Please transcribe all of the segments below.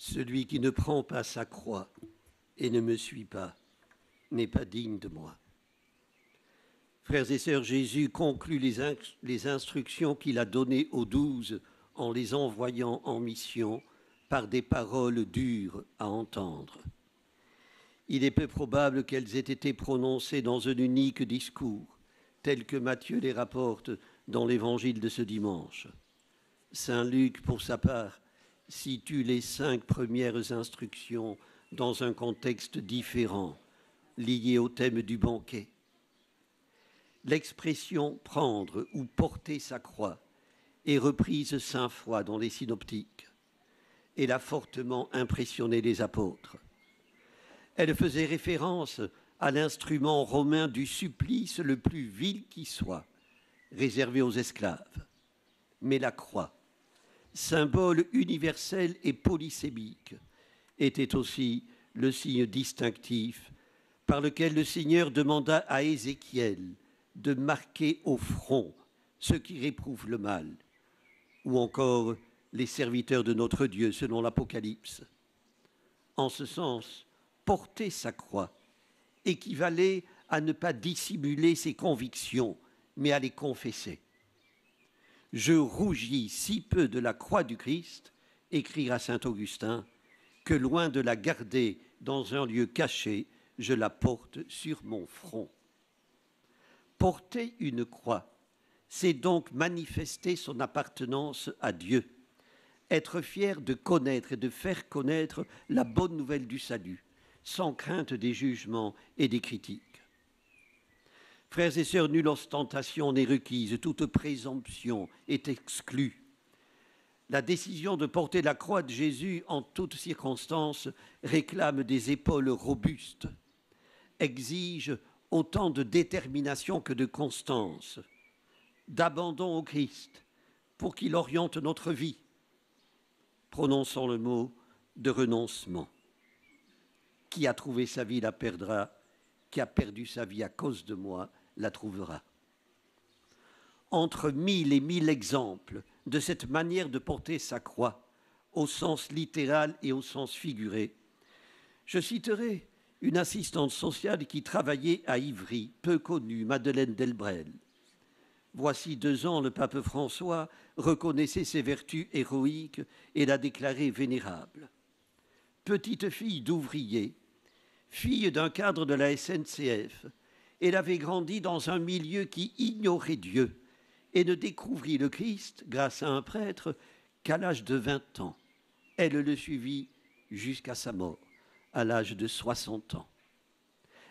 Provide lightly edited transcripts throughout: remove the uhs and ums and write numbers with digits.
Celui qui ne prend pas sa croix et ne me suit pas n'est pas digne de moi. Frères et sœurs, Jésus conclut les instructions qu'il a données aux 12 en les envoyant en mission par des paroles dures à entendre. Il est peu probable qu'elles aient été prononcées dans un unique discours, tel que Matthieu les rapporte dans l'évangile de ce dimanche. Saint Luc, pour sa part, situe les 5 premières instructions dans un contexte différent, lié au thème du banquet. L'expression « prendre » ou « porter sa croix » est reprise 5 fois dans les synoptiques. Elle a fortement impressionné les apôtres. Elle faisait référence à l'instrument romain du supplice le plus vil qui soit, réservé aux esclaves. Mais la croix, symbole universel et polysémique, était aussi le signe distinctif par lequel le Seigneur demanda à Ézéchiel de marquer au front ceux qui réprouvent le mal, ou encore les serviteurs de notre Dieu, selon l'Apocalypse. En ce sens, porter sa croix équivalait à ne pas dissimuler ses convictions, mais à les confesser. « Je rougis si peu de la croix du Christ », écrira saint Augustin, « que loin de la garder dans un lieu caché, je la porte sur mon front. » Porter une croix, c'est donc manifester son appartenance à Dieu, être fier de connaître et de faire connaître la bonne nouvelle du salut, sans crainte des jugements et des critiques. Frères et sœurs, nulle ostentation n'est requise, toute présomption est exclue. La décision de porter la croix de Jésus en toutes circonstances réclame des épaules robustes, exige autant de détermination que de constance, d'abandon au Christ pour qu'il oriente notre vie. Prononçons le mot de renoncement. Qui a trouvé sa vie la perdra, qui a perdu sa vie à cause de moi la trouvera. Entre 1000 et 1000 exemples de cette manière de porter sa croix, au sens littéral et au sens figuré, je citerai une assistante sociale qui travaillait à Ivry, peu connue, Madeleine Delbrel. Voici 2 ans, le pape François reconnaissait ses vertus héroïques et l'a déclarée vénérable. Petite fille d'ouvrier, fille d'un cadre de la SNCF, elle avait grandi dans un milieu qui ignorait Dieu et ne découvrit le Christ, grâce à un prêtre, qu'à l'âge de 20 ans. Elle le suivit jusqu'à sa mort, à l'âge de 60 ans.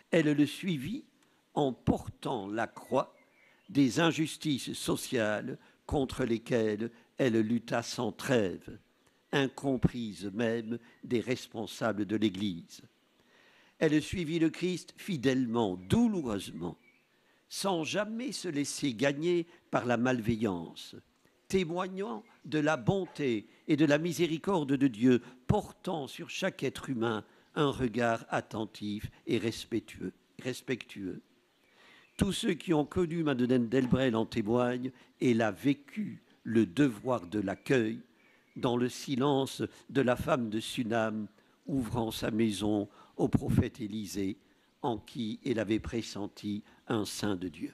Elle le suivit en portant la croix des injustices sociales contre lesquelles elle lutta sans trêve, incomprise même des responsables de l'Église. Elle suivit le Christ fidèlement, douloureusement, sans jamais se laisser gagner par la malveillance, témoignant de la bonté et de la miséricorde de Dieu, portant sur chaque être humain un regard attentif et respectueux. Tous ceux qui ont connu Madeleine Delbrel en témoignent, et elle a vécu le devoir de l'accueil dans le silence de la femme de Sunam, ouvrant sa maison au prophète Élisée, en qui elle avait pressenti un saint de Dieu.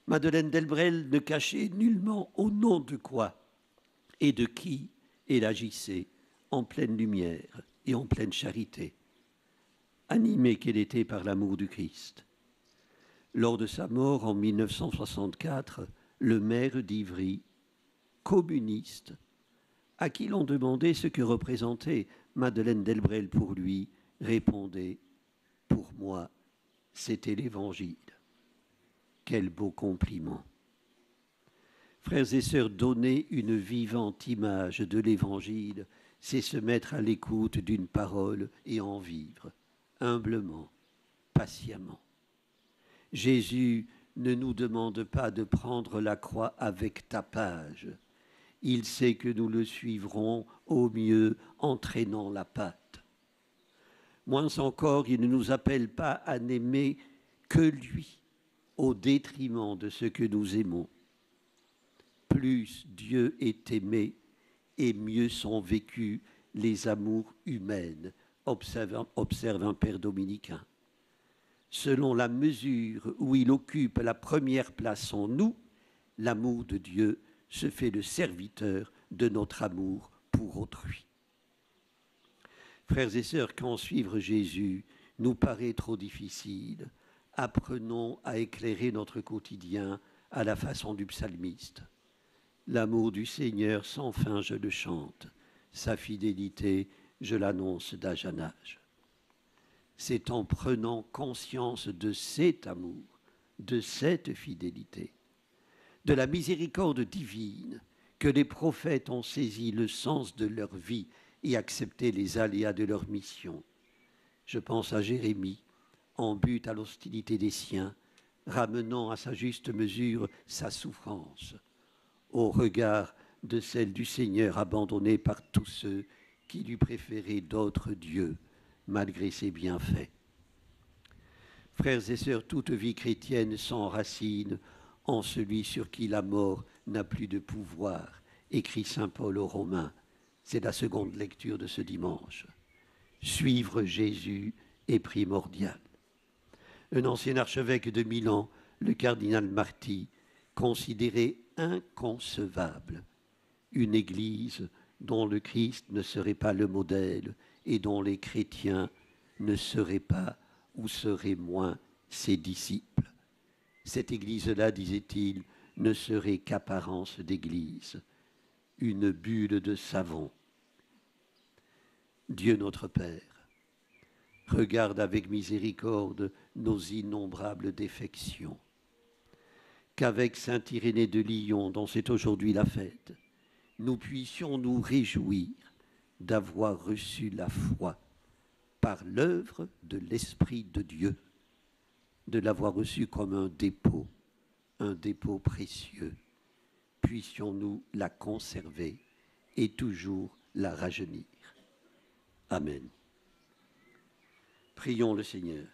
Madeleine Delbrel ne cachait nullement au nom de quoi et de qui elle agissait en pleine lumière et en pleine charité, animée qu'elle était par l'amour du Christ. Lors de sa mort en 1964, le maire d'Ivry, communiste, à qui l'on demandait ce que représentait Madeleine Delbrel pour lui, répondait « Pour moi, c'était l'Évangile ». Quel beau compliment. Frères et sœurs, donner une vivante image de l'Évangile, c'est se mettre à l'écoute d'une parole et en vivre, humblement, patiemment. Jésus ne nous demande pas de prendre la croix avec tapage. Il sait que nous le suivrons au mieux en traînant la patte. Moins encore, il ne nous appelle pas à n'aimer que lui, au détriment de ce que nous aimons. Plus Dieu est aimé et mieux sont vécues les amours humaines, observe un père dominicain. Selon la mesure où il occupe la première place en nous, l'amour de Dieu se fait le serviteur de notre amour pour autrui. Frères et sœurs, quand suivre Jésus nous paraît trop difficile, apprenons à éclairer notre quotidien à la façon du psalmiste. L'amour du Seigneur sans fin, je le chante. Sa fidélité, je l'annonce d'âge en âge. C'est en prenant conscience de cet amour, de cette fidélité, de la miséricorde divine, que les prophètes ont saisi le sens de leur vie et accepté les aléas de leur mission. Je pense à Jérémie, en but à l'hostilité des siens, ramenant à sa juste mesure sa souffrance, au regard de celle du Seigneur abandonnée par tous ceux qui lui préféraient d'autres dieux, malgré ses bienfaits. Frères et sœurs, toute vie chrétienne s'enracine en celui sur qui la mort n'a plus de pouvoir, écrit saint Paul aux Romains. C'est la seconde lecture de ce dimanche. Suivre Jésus est primordial. Un ancien archevêque de Milan, le cardinal Marti, considérait inconcevable une Église dont le Christ ne serait pas le modèle et dont les chrétiens ne seraient pas ou seraient moins ses disciples. Cette Église-là, disait-il, ne serait qu'apparence d'Église, une bulle de savon. Dieu notre Père, regarde avec miséricorde nos innombrables défections. Qu'avec saint Irénée de Lyon, dont c'est aujourd'hui la fête, nous puissions nous réjouir d'avoir reçu la foi par l'œuvre de l'Esprit de Dieu, de l'avoir reçu comme un dépôt précieux. Puissions-nous la conserver et toujours la rajeunir. Amen. Prions le Seigneur.